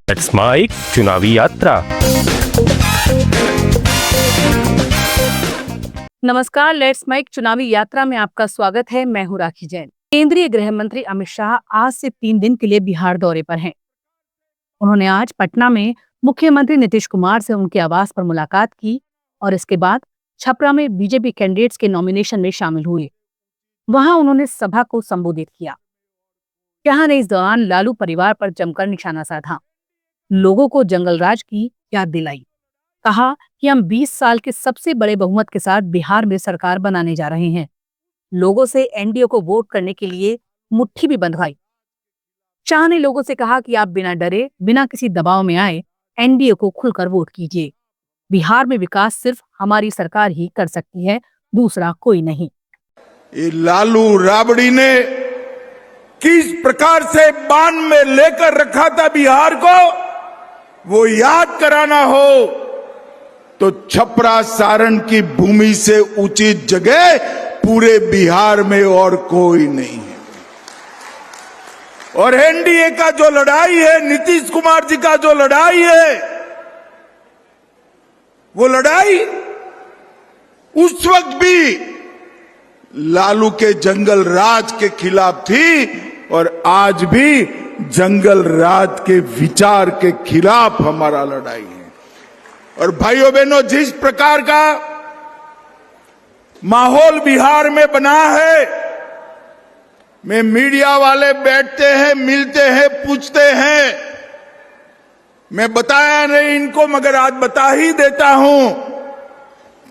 Let's mic चुनावी यात्रा। नमस्कार, लेट्स माइक चुनावी यात्रा में आपका स्वागत है। मैं हूं राखी जैन। केंद्रीय गृह मंत्री अमित शाह आज से 3 दिन के लिए बिहार दौरे पर हैं। उन्होंने आज पटना में मुख्यमंत्री नीतीश कुमार से उनके आवास पर मुलाकात की और इसके बाद छपरा में बीजेपी कैंडिडेट्स के नॉमिनेशन में शामिल हुए। वहां उन्होंने सभा को संबोधित किया। शाह ने इस दौरान लालू परिवार पर जमकर निशाना साधा, लोगों को जंगल राज की याद दिलाई। कहा कि हम 20 साल के सबसे बड़े बहुमत के साथ बिहार में सरकार बनाने जा रहे हैं। लोगों से एनडीए को वोट करने के लिए मुट्ठी भी बंधवाई। शाह ने लोगों से कहा कि आप बिना डरे, बिना किसी दबाव में आए एनडीए को खुलकर वोट कीजिए। बिहार में विकास सिर्फ हमारी सरकार ही कर सकती है, दूसरा कोई नहीं। ये लालू राबड़ी ने किस प्रकार से बांध में लेकर रखा था बिहार को, वो याद कराना हो तो छपरा सारण की भूमि से उचित जगह पूरे बिहार में और कोई नहीं है। और एनडीए का जो लड़ाई है, नीतीश कुमार जी का जो लड़ाई है, वो लड़ाई उस वक्त भी लालू के जंगल राज के खिलाफ थी और आज भी जंगल राज के विचार के खिलाफ हमारा लड़ाई है। और भाइयों बहनों, जिस प्रकार का माहौल बिहार में बना है, में मीडिया वाले बैठते हैं, मिलते हैं, पूछते हैं, मैं बताया नहीं इनको मगर आज बता ही देता हूं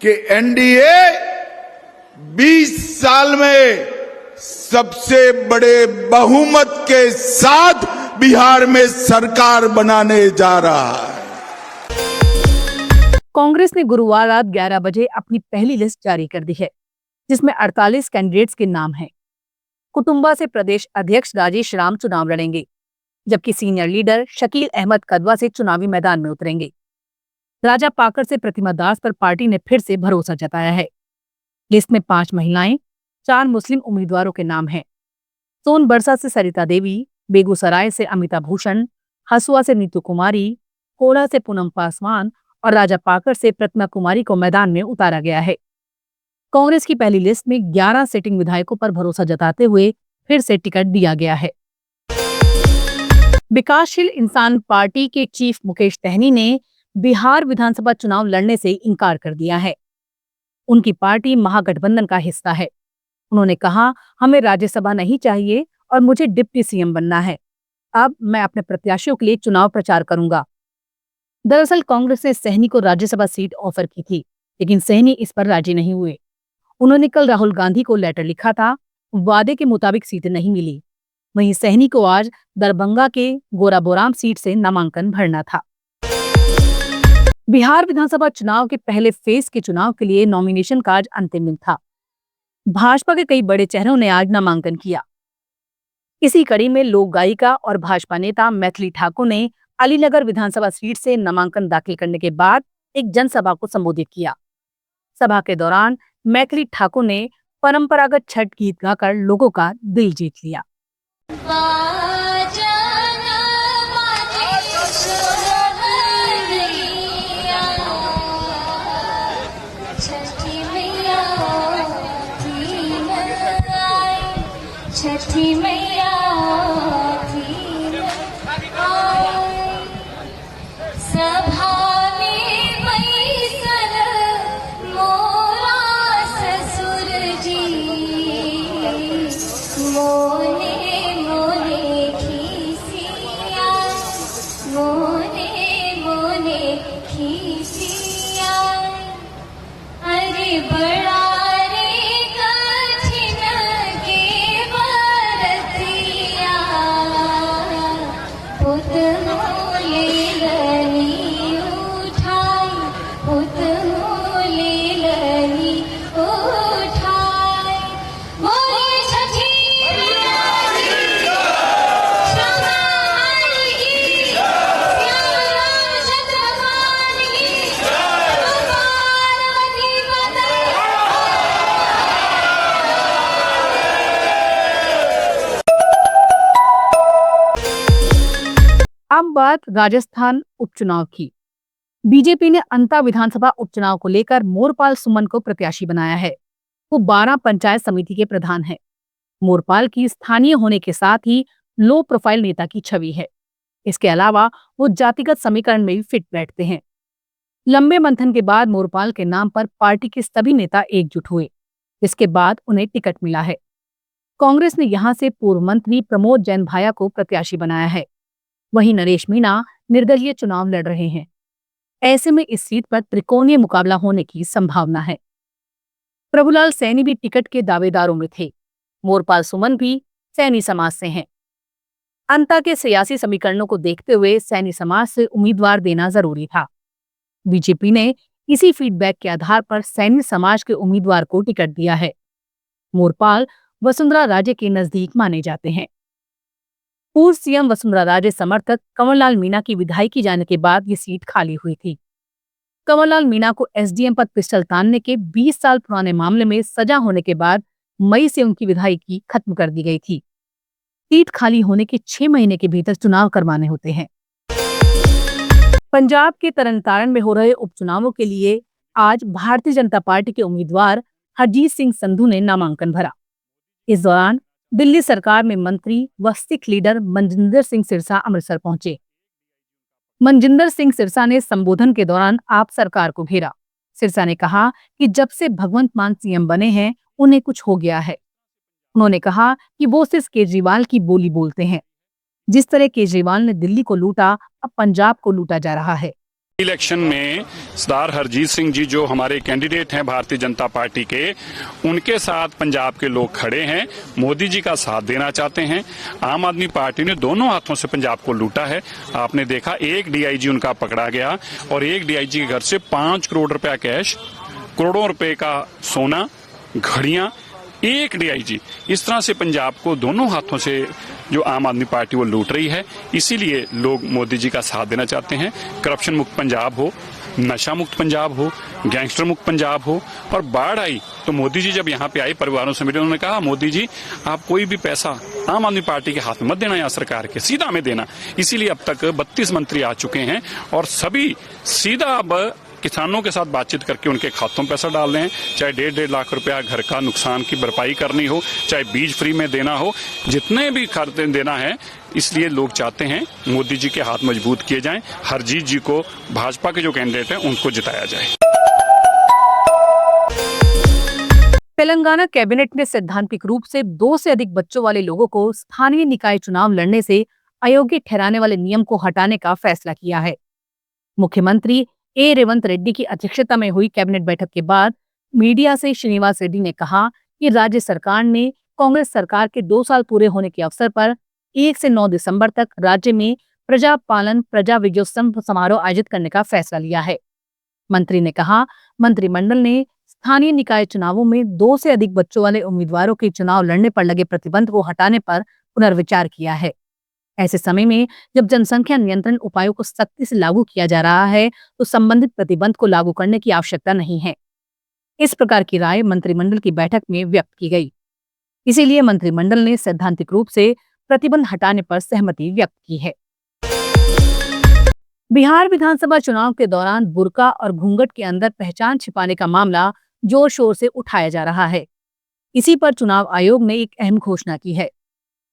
कि एनडीए 20 साल में सबसे बड़े बहुमत के साथ बिहार में सरकार बनाने जा रहा है। कांग्रेस ने गुरुवार रात 11 बजे अपनी पहली लिस्ट जारी कर दी है, जिसमें 48 कैंडिडेट्स के नाम हैं। कुटुंबा से प्रदेश अध्यक्ष राजेश राम चुनाव लड़ेंगे, जबकि सीनियर लीडर शकील अहमद कदवा से चुनावी मैदान में उतरेंगे। राजा पाकर से प्रतिमा दास पर पार्टी ने फिर से भरोसा जताया है। लिस्ट में 5 महिलाएं, 4 मुस्लिम उम्मीदवारों के नाम हैं। सोनबरसा से सरिता देवी, बेगूसराय से अमिता भूषण, हसुआ से नीतू कुमारी, कोड़ा से पूनम पासवान और राजा पाकर से प्रतिमा कुमारी को मैदान में उतारा गया है। कांग्रेस की पहली लिस्ट में 11 सिटिंग विधायकों पर भरोसा जताते हुए फिर से टिकट दिया गया है। विकासशील इंसान पार्टी के चीफ मुकेश सहनी ने बिहार विधानसभा चुनाव लड़ने से इनकार कर दिया है। उनकी पार्टी महागठबंधन का हिस्सा है। उन्होंने कहा, हमें राज्यसभा नहीं चाहिए और मुझे डिप्टी सीएम बनना है। अब मैं अपने प्रत्याशियों के लिए चुनाव प्रचार करूंगा। दरअसल कांग्रेस ने सहनी को राज्यसभा सीट ऑफर की थी, लेकिन सहनी इस पर राजी नहीं हुए। उन्होंने कल राहुल गांधी को लेटर लिखा था, वादे के मुताबिक सीट नहीं मिली। वहीं सहनी को आज दरभंगा के गोराबोराम सीट से नामांकन भरना था। बिहार विधानसभा चुनाव के पहले फेज के चुनाव के लिए नॉमिनेशन का आज अंतिम दिन था। भाजपा के कई बड़े चेहरों ने आज नामांकन किया। इसी कड़ी में लोक गायिका और भाजपा नेता मैथिली ठाकुर ने अलीनगर विधानसभा सीट से नामांकन दाखिल करने के बाद एक जनसभा को संबोधित किया। सभा के दौरान मैथिली ठाकुर ने परंपरागत छठ गीत गाकर लोगों का दिल जीत लिया। छठी मैया सभा में बैसल मोरा ससुर जी, मोने मोने खीसिया, मोने मोने खीसिया, अरे बड़ा बात राजस्थान उपचुनाव की। बीजेपी ने अंता विधानसभा उपचुनाव को लेकर मोरपाल सुमन को प्रत्याशी बनाया है। वो 12 पंचायत समिति के प्रधान हैं। मोरपाल की स्थानीय होने के साथ ही लो प्रोफाइल नेता की छवि है। इसके अलावा वो जातिगत समीकरण में भी फिट बैठते हैं। लंबे मंथन के बाद मोरपाल के नाम पर पार्टी के सभी नेता एकजुट हुए, जिसके बाद उन्हें टिकट मिला है। कांग्रेस ने यहां से पूर्व मंत्री प्रमोद जैन भाया को प्रत्याशी बनाया है। वहीं नरेश मीणा निर्दलीय चुनाव लड़ रहे हैं। ऐसे में इस सीट पर त्रिकोणीय मुकाबला होने की संभावना है। प्रभुलाल सैनी भी टिकट के दावेदारों में थे। मोरपाल सुमन भी सैनी समाज से हैं। अंता के सियासी समीकरणों को देखते हुए सैनी समाज से उम्मीदवार देना जरूरी था। बीजेपी ने इसी फीडबैक के आधार पर सैनी समाज के उम्मीदवार को टिकट दिया है। मोरपाल वसुंधरा राजे के नजदीक माने जाते हैं। पूर्व सीएम वसुंधरा राजे समर्थक कंवरलाल मीणा की विधायकी जाने के बाद ये सीट खाली हुई थी। कंवरलाल मीणा को एसडीएम पर पिस्टल तानने के 20 साल पुराने मामले में सजा होने के बाद मई से उनकी विधायकी खत्म कर दी गई थी। सीट खाली होने के 6 महीने के भीतर चुनाव करवाने होते हैं। पंजाब के तरनतारन में हो रहे उपचुनावों के लिए आज भारतीय जनता पार्टी के उम्मीदवार हरजीत सिंह संधू ने नामांकन भरा। इस दौरान दिल्ली सरकार में मंत्री व सिख लीडर मनजिंदर सिंह सिरसा अमृतसर पहुंचे। मनजिंदर सिंह सिरसा ने संबोधन के दौरान आप सरकार को घेरा। सिरसा ने कहा कि जब से भगवंत मान सीएम बने हैं उन्हें कुछ हो गया है। उन्होंने कहा कि वो सिर्फ केजरीवाल की बोली बोलते हैं। जिस तरह केजरीवाल ने दिल्ली को लूटा, अब पंजाब को लूटा जा रहा है। इलेक्शन में सरदार हरजीत सिंह जी जो हमारे कैंडिडेट हैं भारतीय जनता पार्टी के, उनके साथ पंजाब के लोग खड़े हैं, मोदी जी का साथ देना चाहते हैं। आम आदमी पार्टी ने दोनों हाथों से पंजाब को लूटा है। आपने देखा एक डीआईजी उनका पकड़ा गया और एक डीआईजी के घर से 5 करोड़ रुपया कैश, करोड़ों रुपए का सोना, घड़ियां, एक डीआईजी। इस तरह से पंजाब को दोनों हाथों से जो आम आदमी पार्टी वो लूट रही है। इसीलिए लोग मोदी जी का साथ देना चाहते हैं। करप्शन मुक्त पंजाब हो, नशा मुक्त पंजाब हो, गैंगस्टर मुक्त पंजाब हो। और बाढ़ आई तो मोदी जी जब यहाँ पे आए, परिवारों से मिले, उन्होंने कहा मोदी जी आप कोई भी पैसा आम आदमी पार्टी के हाथ में मत देना, यहाँ सरकार के सीधा हमें देना। इसीलिए अब तक 32 मंत्री आ चुके हैं और सभी सीधा अब किसानों के साथ बातचीत करके उनके खातों में पैसा डाल रहे हैं। चाहे 1.5 लाख रुपया घर का नुकसान की भरपाई करनी हो, चाहे बीज फ्री में देना हो, जितने भी खर्चे देना है। इसलिए लोग चाहते हैं मोदी जी के हाथ मजबूत किए जाएं। हरजीत जी को, भाजपा के जो कैंडिडेट हैं, उनको जिताया जाए। तेलंगाना कैबिनेट ने सैद्धांतिक रूप से 2 से अधिक बच्चों वाले लोगों को स्थानीय निकाय चुनाव लड़ने से अयोग्य ठहराने वाले नियम को हटाने का फैसला किया है। मुख्यमंत्री ए रेवंत रेड्डी की अध्यक्षता में हुई कैबिनेट बैठक के बाद मीडिया से श्रीनिवास रेड्डी ने कहा कि राज्य सरकार ने कांग्रेस सरकार के 2 साल पूरे होने के अवसर पर 1 से 9 दिसंबर तक राज्य में प्रजापालन प्रजा विजयोत्सव समारोह आयोजित करने का फैसला लिया है। मंत्री ने कहा मंत्रिमंडल ने स्थानीय निकाय चुनावों में 2 से अधिक बच्चों वाले उम्मीदवारों के चुनाव लड़ने पर लगे प्रतिबंध को हटाने पर पुनर्विचार किया है। ऐसे समय में जब जनसंख्या नियंत्रण उपायों को सख्ती से लागू किया जा रहा है तो संबंधित प्रतिबंध को लागू करने की आवश्यकता नहीं है। इस प्रकार की राय मंत्रिमंडल की बैठक में व्यक्त की गई। इसीलिए मंत्रिमंडल ने सैद्धांतिक रूप से प्रतिबंध हटाने पर सहमति व्यक्त की है। बिहार विधानसभा चुनाव के दौरान बुर्का और घूंघट के अंदर पहचान छिपाने का मामला जोर शोर से उठाया जा रहा है। इसी पर चुनाव आयोग ने एक अहम घोषणा की है।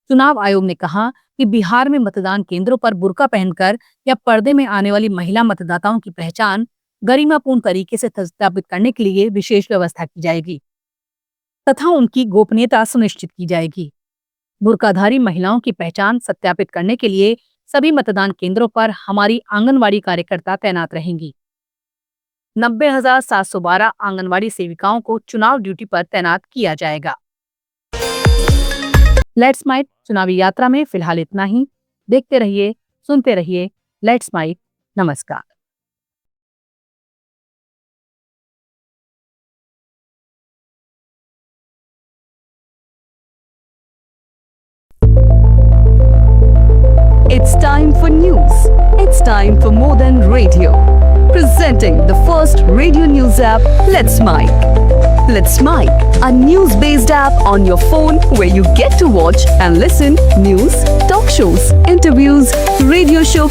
चुनाव आयोग ने कहा कि बिहार में मतदान केंद्रों पर बुर्का पहनकर या पर्दे में आने वाली महिला मतदाताओं की पहचान गरिमापूर्ण तरीके से सत्यापित करने के लिए विशेष व्यवस्था की जाएगी तथा उनकी गोपनीयता सुनिश्चित की जाएगी। बुर्काधारी महिलाओं की पहचान सत्यापित करने के लिए सभी मतदान केंद्रों पर हमारी आंगनवाड़ी कार्यकर्ता तैनात रहेंगी। 90,712 आंगनवाड़ी सेविकाओं को चुनाव ड्यूटी पर तैनात किया जाएगा। लेट्स माइक चुनावी यात्रा में फिलहाल इतना ही। देखते रहिए, सुनते रहिए लेट्स माइक। नमस्कार। It's time for news. It's time for more than radio. Presenting the first radio news app, Let's Mic. Let's Mic, a news-based app on your phone where you get to watch and listen news, talk shows, interviews, radio show